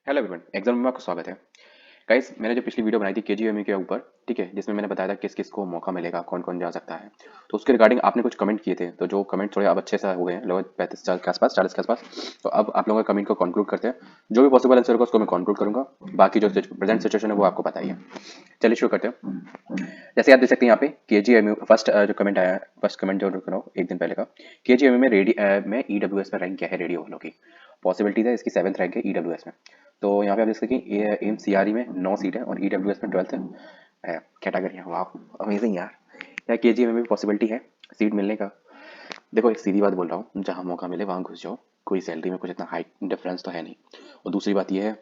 Hello everyone, exam में आपका स्वागत है। गाइस, मैंने जो पिछली वीडियो बनाई थी केजीएमयू के ऊपर, ठीक है, जिसमें मैंने बताया था किस किस को मौका मिलेगा, कौन कौन जा सकता है। तो उसके रिगार्डिंग आपने कुछ कमेंट किए थे, तो जो कमेंट थोड़े अब अच्छे से हो गए हैं, लगभग 35 के आसपास, 40 के आसपास। तो अब आप लोगों के कमेंट को कंक्लूड करते हैं। जो भी पॉसिबल आंसर होगा उसको मैं कंक्लूड करूंगा। बाकी जो प्रेजेंट सिचुएशन है वो आपको बताइए। चलिए शुरू करते हैं। जैसे आप देख सकते हैं यहाँ पे केजीएमयू फर्स्ट जो कमेंट आया है, फर्स्ट कमेंट जो करो एक दिन पहले का। केजीएमयू में में ईडब्ल्यूएस में रैंक क्या है रेडियो वालों की। पॉसिबिलिटीज है इसकी 7th रैंक है ईडब्ल्यूएस में। तो यहाँ पे आप देख सकते हैं कि एम सीआरई में 9 सीट है और ईडब्ल्यूएस में 12th है कैटेगरी है। वाह, अमेजिंग यार। क्या केजीएमयू में पॉसिबिलिटी है सीट मिलने का? देखो, एक सीधी बात बोल रहा हूँ, जहाँ मौका मिले वहाँ घुस जाओ। कोई सैलरी में कुछ इतना हाई डिफरेंस तो है नहीं। और दूसरी बात यह है,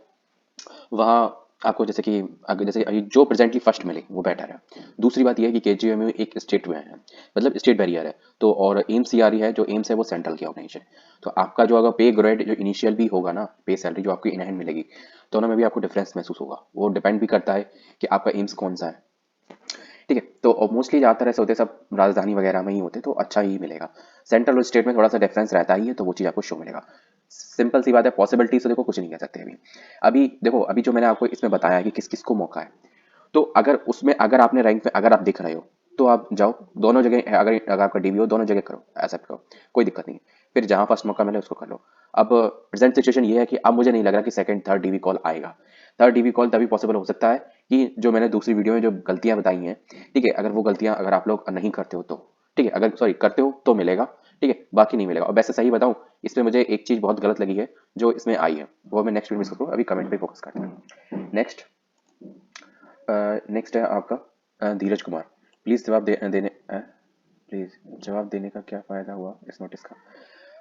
वहाँ आपको जैसे कि अगर जैसे अभी जो प्रेजेंटली फर्स्ट मिले वो बेटर है। दूसरी बात यह है कि केजीएमयू एक स्टेट में है, मतलब स्टेट बैरियर है। तो और एम्स सीआरई है, जो एम्स है वो सेंट्रल की ऑर्गेनाइजेशन। तो आपका जो अगर पे ग्रेड जो इनिशियल भी होगा ना, पे सैलरी जो आपकी इन हैंड मिलेगी, दोनों में भी आपको डिफरेंस महसूस होगा। वो डिपेंड भी करता है कि आपका एम्स कौन सा है। ठीक है, तो मोस्टली ज़्यादातर ऐसे होते हैं, सब राजधानी वगैरह में ही होते, तो अच्छा ही मिलेगा। सेंट्रल और स्टेट में थोड़ा सा डिफरेंस रहता ही है, तो वो चीज़ आपको शो मिलेगा। सिंपल सी बात है, पॉसिबिलिटी से देखो कुछ नहीं कह सकते अभी। अभी देखो, अभी जो मैंने आपको इसमें बताया है कि किस किस को मौका है, तो अगर उसमें अगर आपने रैंक में अगर आप दिख रहे हो, तो आप जाओ दोनों जगह। अगर अगर आपका डीबी हो, दोनों जगह करो, ऐसा करो, कोई दिक्कत नहीं है। फिर जहां फर्स्ट मौका मिले उसको कर लो। अब प्रेजेंट सिचुएशन ये है कि अब मुझे नहीं लग रहा कि सेकंड थर्ड डीबी कॉल आएगा। थर्ड डीबी कॉल तभी पॉसिबल हो सकता है कि जो मैंने दूसरी वीडियो में जो गलतियां बताई हैं, ठीक है, अगर वो गलतियां अगर आप लोग नहीं करते हो तो, ठीक है, अगर सॉरी करते हो तो मिलेगा। ठीक है, बाकी नहीं मिलेगा। और वैसे सही बताऊं, इसमें मुझे एक चीज बहुत गलत लगी है जो इसमें आई है, वो मैं नेक्स्ट वीडियो में इसको करूँ, अभी कमेंट पे फोकस करते हैं। नेक्स्ट नेक्स्ट है आपका धीरज कुमार। प्लीज जवाब देने प्लीज जवाब देने का क्या फायदा हुआ इस नोटिस का।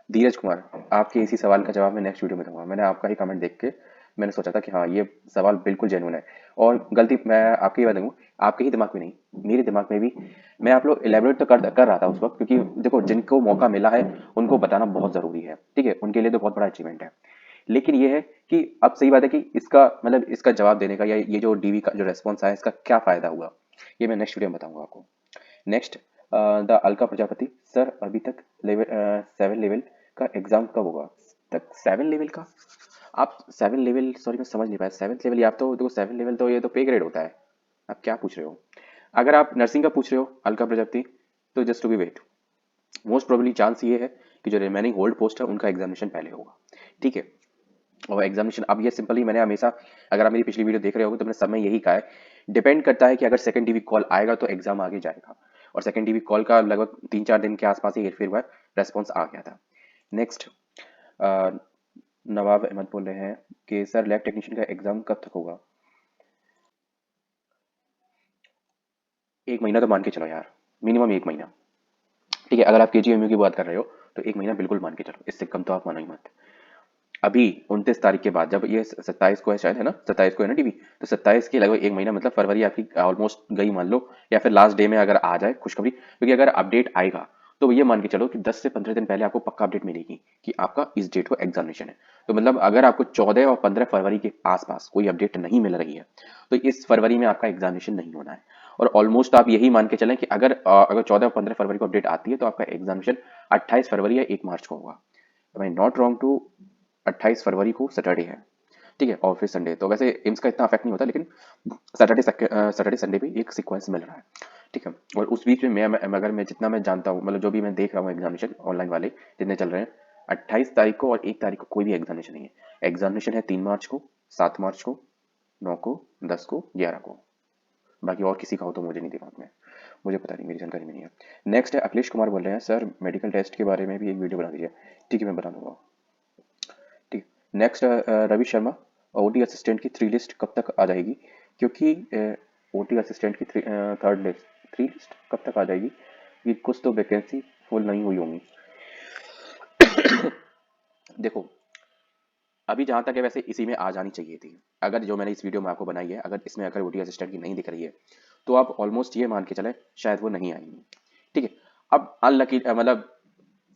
धीरज कुमार, आपके इसी सवाल का जवाब मैं नेक्स्ट वीडियो में दूंगा। मैंने आपका ही कमेंट देख के मैंने सोचा था कि हाँ, ये सवाल बिल्कुल जेन्युइन है। और गलती मैं आपकी ही बात दूंगा, आपके ही दिमाग में नहीं, मेरे दिमाग में भी। मैं आप लोग इलेबोरेट तो कर रहा था उस वक्त, क्योंकि देखो, जिनको मौका मिला है उनको बताना बहुत जरूरी है। ठीक है, उनके लिए तो बहुत बड़ा अचीवमेंट है। लेकिन ये है कि अब सही बात है कि इसका मतलब इसका जवाब देने का या ये जो डीवी का जो रेस्पॉन्स आया, इसका क्या फायदा हुआ, ये मैं नेक्स्ट वीडियो में बताऊंगा आपको। Next, the Alka Prajapati. Sir, अभी तक लेवल 7 लेवल का एग्जाम कब होगा? तक 7 लेवल का? आप 7 लेवल, सॉरी मैं समझ नहीं पाया। 7th level? या आप तो देखो, 7 लेवल तो ये तो पे ग्रेड होता है। आप क्या पूछ रहे हो? अगर आप नर्सिंग का पूछ रहे हो अलका प्रजापति, तो just to be wait. Most probably chance ये है कि जो रिमेनिंग होल्ड पोस्ट है उनका एग्जामिनेशन पहले होगा। ठीक है, और एग्जामिनेशन अब ये सिंपली मैंने हमेशा, अगर आप मेरी पिछली वीडियो देख रहे होगे तो मैंने सब में यही कहा है, डिपेंड करता है कि अगर सेकंड डीवी कॉल आएगा तो एग्जाम आगे जाएगा। और सेकंड डीवी कॉल का लगभग 3-4 दिन के आसपास ही हेरफेर हुआ, रेस्पॉन्स आ गया था। नेक्स्ट, नवाब अहमद बोल रहे हैं कि सर, लैब टेक्नीशियन का एग्जाम कब तक होगा? 1 महीना तो मान के चलो यार, मिनिमम 1 महीना। ठीक है, अगर आप केजीएमयू की बात कर रहे हो तो 1 महीना बिल्कुल मान के चलो, इससे कम तो आप मानो ही मत। अभी 29 तारीख के बाद, जब ये 27 को है शायद, है ना, 27 को है ना टीवी, तो 27 के लगभग 1 महीना, मतलब फरवरी आपकी ऑलमोस्ट गई मान लो। या फिर लास्ट डे में अगर आ जाए खुशखबरी, क्योंकि अगर अपडेट आएगा तो ये मान के चलो कि 10 से 15 दिन पहले आपको पक्का अपडेट मिलेगी कि आपका इस डेट को एग्जामिनेशन है। तो मतलब अगर आपको 14 और 15 फरवरी के आसपास कोई अपडेट नहीं मिल रही है, तो इस फरवरी में आपका एग्जामिनेशन नहीं होना है। और ऑलमोस्ट आप यही मान के चलें कि अगर 14 और 15 फरवरी को अपडेट आती है तो आपका एग्जामिनेशन 28 फरवरी या 1 मार्च को होगा। आई नॉट रॉन्ग टू, 28 फरवरी को सैटरडे है। ठीक है, और फिर संडे। तो वैसे एम्स का इतना अफेक्ट नहीं होता, लेकिन सैटरडे संडे भी एक सीक्वेंस मिल रहा है। ठीक है, और उस बीच में अगर मैं जितना मैं जानता हूँ, मतलब जो भी मैं देख रहा हूँ एग्जामिनेशन ऑनलाइन वाले जितने चल रहे हैं, 28 तारीख को और 1 तारीख को कोई भी एग्जामिनेशन नहीं है। एग्जामिनेशन है 3 मार्च को, 7 मार्च को, 9 को, 10 को, 11 को। बाकी और किसी का हो तो मुझे नहीं दिमाग में, मुझे पता नहीं, मेरी जानकारी में नहीं है। नेक्स्ट है अखिलेश कुमार बोल रहे हैं, सर मेडिकल टेस्ट के बारे में भी एक वीडियो बना दीजिए। ठीक है, मैं बना दूंगा। ठीक। Next, Ravi Sharma. OT assistant की 3 लिस्ट कब तक आ जाएगी? क्योंकि ओटी असिस्टेंट की 3rd लिस्ट, 3 लिस्ट कब तक आ जाएगी? कि कुछ तो वैकेंसी फुल नहीं हुई होंगी। देखो, अभी जहां तक है वैसे इसी में आ जानी चाहिए थी। अगर जो मैंने इस वीडियो में आपको बनाई है, अगर इसमें अगर ओटी असिस्टेंट की नहीं दिख रही है, तो आप ऑलमोस्ट ये मान के चले शायद वो नहीं आएंगी। ठीक है, अब अनलकी मतलब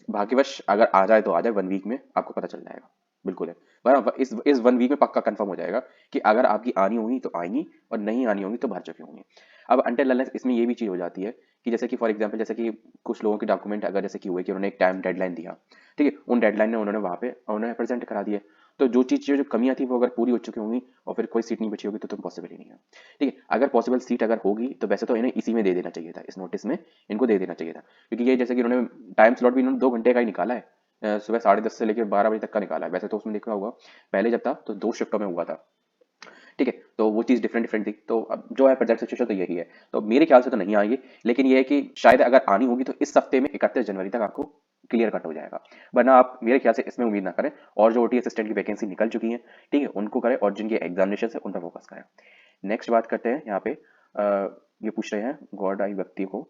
भाग्यवश अगर आ जाए तो आ जाए, 1 वीक में आपको पता चल जाएगा। बिल्कुल है, वरना इस 1 वीक में पक्का कंफर्म हो जाएगा कि अगर आपकी आनी होंगी तो आएंगी, और नहीं आनी होंगी तो भर चुकी होंगी। अब अंटिल अनलेस इसमें ये भी चीज़ हो जाती है कि जैसे कि फॉर एग्जांपल, जैसे कि कुछ लोगों के डॉक्यूमेंट अगर जैसे कि हुए कि उन्होंने एक टाइम डेडलाइन दिया, ठीक है, उन डेडलाइन में उन्होंने वहाँ पे उन्होंने प्रेजेंट करा दिए, तो जो चीज़ जो कमियां थी वो अगर पूरी हो चुकी होंगी और फिर कोई सीट नहीं बची होगी तो पॉसिबल ही नहीं है। ठीक है, अगर पॉसिबल सीट अगर होगी तो वैसे तो इन्हें इसी में दे देना चाहिए था, इस नोटिस में इनको दे देना चाहिए था, क्योंकि ये जैसे कि इन्होंने टाइम स्लॉट भी इन्होंने 2 घंटे का ही निकाला है, सुबह 10:30 से लेकर 12 बजे तक का निकाला है। वैसे तो उसमें देखा होगा पहले जब था तो 2 शिफ्टों में हुआ था। ठीक है, तो वो चीज़ डिफरेंट डिफरेंट थी। तो अब जो है प्रेजेंट सिचुएशन तो यही है, तो मेरे ख्याल से तो नहीं आएगी, लेकिन ये है कि शायद अगर आनी होगी तो इस हफ्ते में 31 जनवरी तक आपको क्लियर कट हो जाएगा, वरना आप मेरे ख्याल से इसमें उम्मीद ना करें। और जो ओटी असिस्टेंट की वैकेंसी निकल चुकी है, ठीक है, उनको करें और जिनके एग्जामिनेशन है उन पर फोकस करें। नेक्स्ट बात करते हैं यहाँ पे ये पूछ रहे हैं गॉड आई व्यक्ति को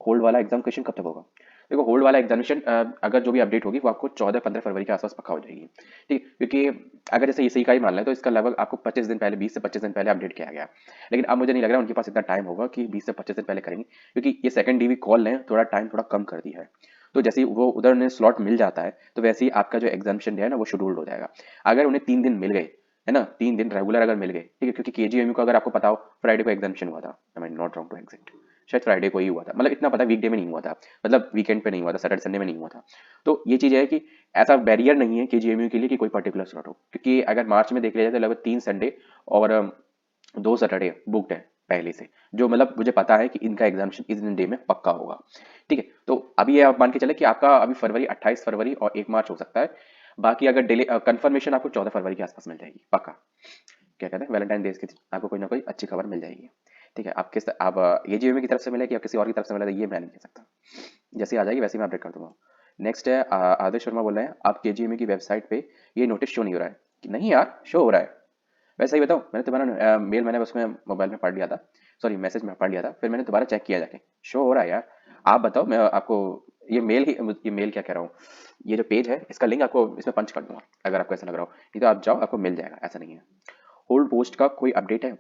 होल्ड वाला एग्जाम क्वेश्चन कब तक होगा। देखो होल्ड वाला एग्जामिनेशन अगर जो भी अपडेट होगी वो आपको 14-15 फरवरी के आसपास पक्का हो जाएगी। ठीक है, क्योंकि अगर जैसे इसी का ही मान लें तो इसका लगभग आपको 25 दिन पहले, 20 से 25 दिन पहले अपडेट किया गया। लेकिन अब मुझे नहीं लग रहा उनके पास इतना टाइम होगा कि 20 से 25 दिन पहले करेंगे, क्योंकि ये सेकंड डीवी कॉल ने थोड़ा टाइम थोड़ा कम कर दिया है। तो जैसे ही वो उधर उन्हें स्लॉट मिल जाता है तो वैसे ही आपका जो एग्जामिनेशन है ना वो शेड्यूल्ड हो जाएगा। अगर उन्हें 3 दिन मिल गए, है ना, 3 दिन रेगुलर अगर मिल गए, ठीक है, क्योंकि केजीएमयू का अगर आपको पता हो फ्राइडे को एग्जामिनेशन हुआ था, I mean not wrong to exit, शायद फ्राइडे को ही हुआ था, मतलब इतना पता वीकडे में नहीं हुआ था, मतलब वीकेंड पे नहीं हुआ था, सैटरडे संडे में नहीं हुआ था। तो ये चीज़ है कि ऐसा बैरियर नहीं है केजीएमयू के लिए कि कोई पर्टिकुलर स्लॉट हो, क्योंकि अगर मार्च में देख लिया जाए तो लगभग 3 संडे और 2 सैटरडे बुकड है पहले से, जो मतलब मुझे पता है कि इनका एग्जामिनेशन इस डे में पक्का होगा। ठीक है, तो अभी ये आप मान के चले कि आपका अभी फरवरी 28 फरवरी और 1 मार्च हो सकता है। बाकी अगर डिले कंफर्मेशन आपको 14 फरवरी के आसपास मिल जाएगी पक्का। क्या कहते हैं, वैलेंटाइन डेज के दिन आपको कोई ना कोई अच्छी खबर मिल जाएगी। ठीक है, आप किस आप ये जीएमए की तरफ से मिलेगी या किसी और की तरफ से मिलेगा ये मैं नहीं कह सकता, जैसे ही आ जाएगी वैसे ही मैं अपडेट कर दूंगा। नेक्स्ट है आदेश शर्मा बोल रहे हैं आप केजीएमए की वेबसाइट पे ये नोटिस शो नहीं हो रहा है कि नहीं यार शो हो रहा है। वैसे ही बताओ, मैंने तुम्हारा मेल मैंने उसमें मोबाइल में पढ़ लिया था, सॉरी मैसेज में पढ़ लिया था, फिर मैंने दोबारा चेक किया जाके शो हो रहा है यार। आप बताओ, मैं आपको ये मेल ही, ये मेल क्या कह रहा हूँ, ये जो पेज है इसका लिंक आपको इसमें पंच कर दूंगा अगर आपको ऐसा लग रहा हो, नहीं तो आप जाओ आपको मिल जाएगा, ऐसा नहीं है। होल्ड पोस्ट का कोई अपडेट है?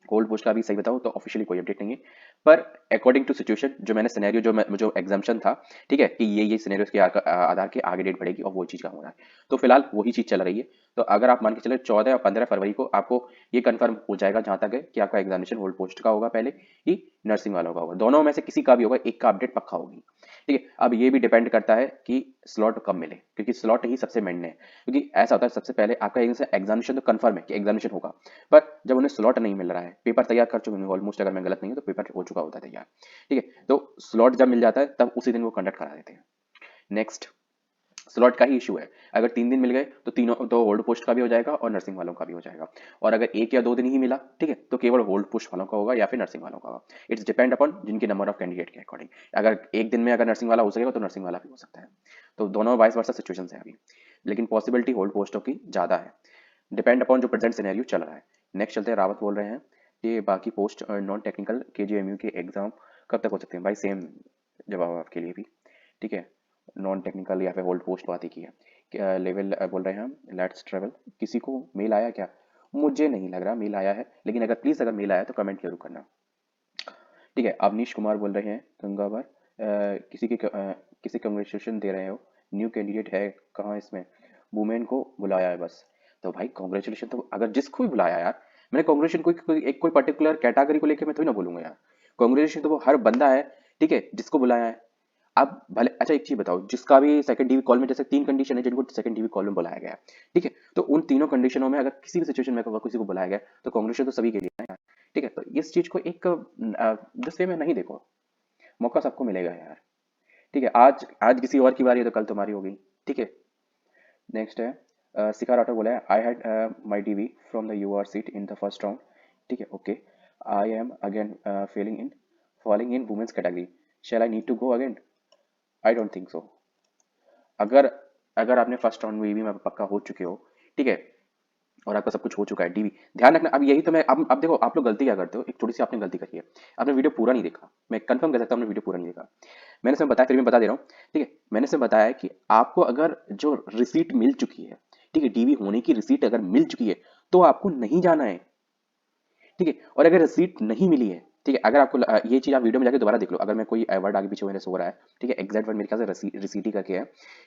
होल्ड पोस्ट का अभी सही बताऊं तो ऑफिशियली कोई अपडेट नहीं है, पर अकॉर्डिंग टू सिचुएशन जो मैंने सिनेरियो जो एग्जाम्पशन था, ठीक है, कि ये सिनेरियोस के आधार के आगे डेट बढ़ेगी और वो चीज़ का हो रहा है, तो फिलहाल वही चीज़ चल रही है। तो अगर आप मान के चले 14 या 15 फरवरी को आपको ये कंफर्म हो जाएगा जहां तक है कि आपका एग्जामिनेशन होल्ड पोस्ट का होगा पहले ही नर्सिंग वालों का होगा, दोनों में से किसी का भी होगा, एक का अपडेट पक्का होगी। ठीक है, अब ये भी डिपेंड करता है कि स्लॉट कब मिले, क्योंकि स्लॉट ही सबसे मेन है, क्योंकि ऐसा होता है सबसे पहले आपका एग्जामिनेशन तो कंफर्म है कि एग्जामिनेशन होगा, पर जब उन्हें स्लॉट नहीं मिल रहा है, पेपर तैयार कर चुके हैं ऑलमोस्ट, अगर मैं गलत नहीं हूं तो पेपर हो चुका होता है तैयार। ठीक है, तो स्लॉट जब मिल जाता है तब उसी दिन वो कंडक्ट करा देते हैं। नेक्स्ट स्लॉट का ही इशू है, अगर 3 दिन मिल गए तो तीनों तो होल्ड पोस्ट का भी हो जाएगा और नर्सिंग वालों का भी हो जाएगा, और अगर 1 या 2 दिन ही मिला, ठीक है, तो केवल होल्ड पोस्ट वालों का होगा या फिर नर्सिंग वालों का होगा। इट्स डिपेंड अपॉन जिनकी नंबर ऑफ कैंडिडेट के अकॉर्डिंग, अगर एक दिन में अगर नर्सिंग वाला हो सकेगा तो नर्सिंग वाला भी हो सकता है। तो दोनों वाइस वर्सा सिचुएशन है अभी, लेकिन पॉसिबिलिटी होल्ड पोस्टों की ज़्यादा है, डिपेंड अपॉन जो प्रेजेंट सिनेरियो चल रहा है। नेक्स्ट चलते हैं, रावत बोल रहे हैं कि बाकी पोस्ट नॉन टेक्निकल केजीएमयू के एग्जाम कब तक हो सकते हैं? भाई सेम जवाब आपके लिए भी, ठीक है, नॉन टेक्निकल या फिर होल्ड पोस्ट बात ही की है। क्या लेवल बोल रहे हैं हम लेट्स ट्रेवल, किसी को मेल आया क्या? मुझे नहीं लग रहा मेल आया है, लेकिन अगर प्लीज़ अगर मेल आया तो कमेंट जरूर करना। ठीक है, अवनीश कुमार बोल रहे हैं गंगावर किसी कंग्रेचुलेशन दे रहे हो, न्यू कैंडिडेट है कहाँ इसमें, वुमेन को बुलाया है बस। तो भाई कांग्रेचुलेशन तो अगर जिसको भी बुलाया यार, मैंने कांग्रेचुलेशन कोई पर्टिकुलर कैटेगरी को लेकर मैं थोड़ी ना बोलूंगा यार, कांग्रेचुलेशन तो वो हर बंदा है, ठीक है, जिसको बुलाया है। अब भले अच्छा एक चीज बताओ, जिसका भी सेकंड डीवी कॉल में, जैसे 3 कंडीशन है जिनको सेकंड डीवी कॉल में बुलाया गया है, ठीक है, तो उन तीनों कंडीशनों में अगर किसी भी सिचुएशन में अगर किसी को बुलाया गया तो कांग्रेचुलेशन तो सभी के लिए है यार। ठीक है, तो इस चीज को एक दूसरे में नहीं देखो, मौका सबको मिलेगा यार। ठीक है, आज आज किसी और की बारी है तो कल तुम्हारी होगी। ठीक है, नेक्स्ट है शिखा राठौर बोला है I had my DV from the UR seat in the first round. ठीक है, okay, I am again falling in women's category, shall I need to go again? I don't think so. अगर अगर आपने first round में EV में पक्का हो चुके हो, ठीक है, और आपका सब कुछ हो चुका है डीवी, ध्यान रखना। अब यही तो मैं अब देखो आप लोग गलती क्या करते हो, एक छोटी सी आपने गलती करी है, आपने वीडियो पूरा नहीं देखा, मैं कंफर्म कर सकता हूँ आपने वीडियो पूरा नहीं देखा। मैंने इसमें बताया, फिर मैं बता दे रहा हूँ, ठीक है, मैंने इसमें बताया कि आपको अगर जो रिसीट मिल चुकी है, ठीक है, डीवी होने की रिसीट अगर मिल चुकी है तो आपको नहीं जाना है। ठीक है, और अगर रिसीट नहीं मिली है, ठीक है, अगर आपको ये चीज आप वीडियो में जाके दोबारा देख लो, अगर मैं कोई वर्ड आगे पीछे मेरे से हो रहा है, ठीक है, एग्जैक्ट वर्ड मेरे ख्याल से रिसीट ही करके है,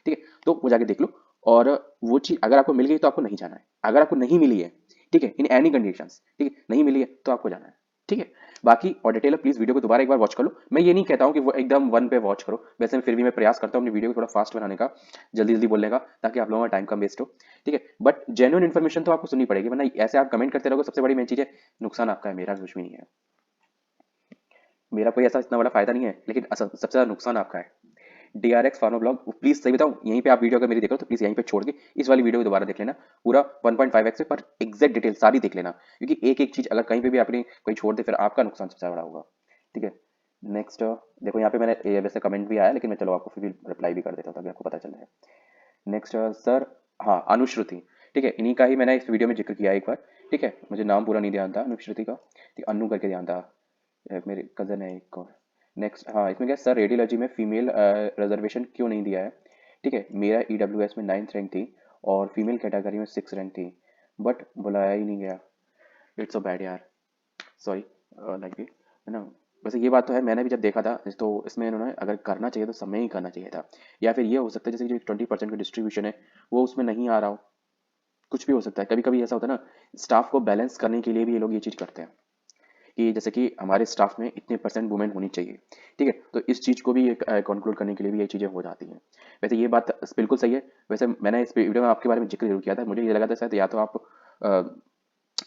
ठीक है, तो वो जाके देख लो। और वो चीज अगर आपको मिल गई तो आपको नहीं जाना है, अगर आपको नहीं मिली है, ठीक है, इन एनी कंडीशंस, ठीक है, नहीं मिली है तो आपको जाना है। ठीक है। बाकी और डिटेल प्लीज वीडियो को दोबारा एक बार वॉच कर लो। मैं ये नहीं कहता हूँ कि वो एकदम वन पे वॉच करो, वैसे फिर भी मैं प्रयास करता हूँ अपनी वीडियो को थोड़ा फास्ट बनाने का, जल्दी जल्दी बोलने का, ताकि आप लोगों का टाइम कम वेस्ट हो। ठीक है, बट जेन्युइन इन्फॉर्मेशन तो आपको सुननी पड़ेगी, वरना ऐसे आप कमेंट करते रहोगे, सबसे बड़ी मेन चीज है नुकसान आपका है, मेरा कुछ भी नहीं है। मेरा कोई ऐसा इतना बड़ा फायदा नहीं है, लेकिन सबसे ज्यादा नुकसान आपका है। DRX फार्मा ब्लॉग, प्लीज सही बताऊं, यहीं पे आप वीडियो अगर मेरी देख रहे हो तो प्लीज यहीं पे छोड़ के इस वाली वीडियो को दोबारा देख लेना, पूरा 1.5x पे, पर एग्जैक्ट डिटेल सारी देख लेना, क्योंकि एक एक चीज अगर कहीं पे भी आपने कोई छोड़ दे फिर आपका नुकसान सबसे बड़ा होगा। ठीक है। नेक्स्ट देखो यहाँ पे मैंने ये वैसे कमेंट भी आया, लेकिन मैं चलो आपको फिर भी रिप्लाई भी कर देता हूँ ताकि आपको पता चल जाए। नेक्स्ट सर, हाँ अनुश्रुति, ठीक है, इन्हीं का ही मैंने इस वीडियो में जिक्र किया एक बार। ठीक है, मुझे नाम पूरा नहीं ध्यान था अनुश्रुति का, ठीक, अन्नू करके ध्यान था, मेरे कजन है एक और। नेक्स्ट, हाँ इसमें क्या सर, रेडियोलॉजी में फीमेल रिजर्वेशन क्यों नहीं दिया है। ठीक है, मेरा EWS में 9th रैंक थी और फीमेल कैटेगरी में 6 रैंक थी, बट बुलाया ही नहीं गया। इट्स सो बैड यार, सॉरी लाइक इट, है ना। वैसे ये बात तो है, मैंने भी जब देखा था तो इसमें इन्होंने अगर करना चाहिए तो समय ही करना चाहिए था, या फिर ये हो सकता है जैसे कि जो 20% का डिस्ट्रीब्यूशन है वो उसमें नहीं आ रहा हो, कुछ भी हो सकता है। कभी कभी ऐसा होता है ना, स्टाफ को बैलेंस करने के लिए भी ये लोग ये चीज़ करते हैं कि जैसे कि हमारे स्टाफ में इतने परसेंट वुमेन होनी चाहिए। ठीक है, तो इस चीज़ को भी कंक्लूड करने के लिए भी ये चीज़ें हो जाती हैं। वैसे ये बात बिल्कुल सही है। वैसे मैंने इस वीडियो में आपके बारे में जिक्र जरूर किया था, मुझे ये लगा था शायद या तो आप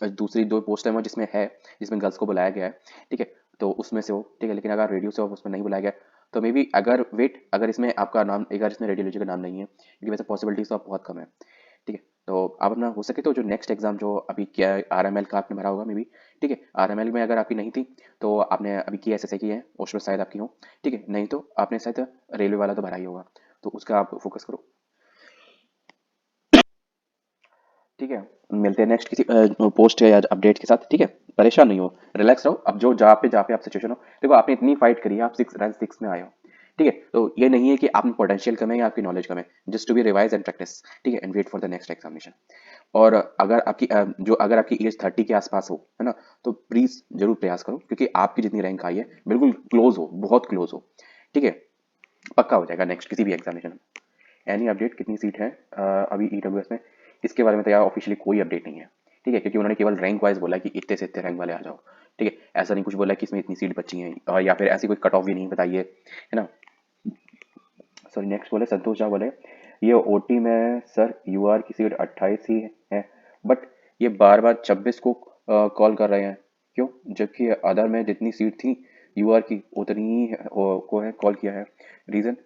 दूसरी दो पोस्ट है जिसमें है, जिसमें गर्ल्स को बुलाया गया है, ठीक है, तो उसमें से हो, ठीक है, लेकिन अगर रेडियो से हो उसमें नहीं बुलाया गया, तो मे बी अगर वेट, अगर इसमें आपका नाम, अगर इसमें रेडियोलॉजी का नाम नहीं है, क्योंकि वैसे पॉसिबिलिटीज तो बहुत कम है। ठीक है, तो आप अपना हो सके तो जो नेक्स्ट एग्जाम जो अभी क्या RML का आपने भरा होगा मे बी, ठीक है, RML में अगर आपकी नहीं थी तो आपने अभी की SSI की है, उसमें शायद आपकी हो, ठीक है, नहीं तो आपने शायद रेलवे वाला तो भरा ही होगा, तो उसका आप फोकस करो। ठीक है, मिलते हैं नेक्स्ट किसी पोस्ट या अपडेट के साथ। ठीक है, परेशान नहीं हो, रिलैक्स रहो। अब जो जहाँ पे आप सिचुएशन हो, देखो आपने इतनी फाइट करी है, आप रैंक 6 में आए हो। ठीक है, तो ये नहीं है कि आप में पोटेंशियल कम है या आपकी नॉलेज कम है, just to be revise and practice. ठीक है, and wait for the next examination. और अगर आपकी एज 30 के आसपास हो, है ना, तो प्लीज जरूर प्रयास करो, क्योंकि आपकी जितनी रैंक आई है बिल्कुल क्लोज हो, बहुत क्लोज हो। ठीक है, पक्का हो जाएगा नेक्स्ट किसी भी एग्जामिनेशन में। एनी अपडेट, कितनी सीट है अभी EWS में, इसके बारे में तो यार ऑफिशियली कोई अपडेट नहीं है। ठीक है, क्योंकि उन्होंने केवल रैंक वाइज बोला कि इतने से इतने रैंक वाले आ जाओ। ठीक है, ऐसा नहीं कुछ बोला कि इसमें इतनी सीट बची हैं, और या फिर ऐसी कोई कट ऑफ भी नहीं बताइए, है ना। सॉरी, नेक्स्ट बोले संतोष झा बोले, ये OT में सर UR की सीट 28 ही है, बट ये बार बार 26 को कॉल कर रहे हैं, क्यों, जबकि अदर में जितनी सीट थी UR की उतनी ही को है कॉल किया है। रीज़न,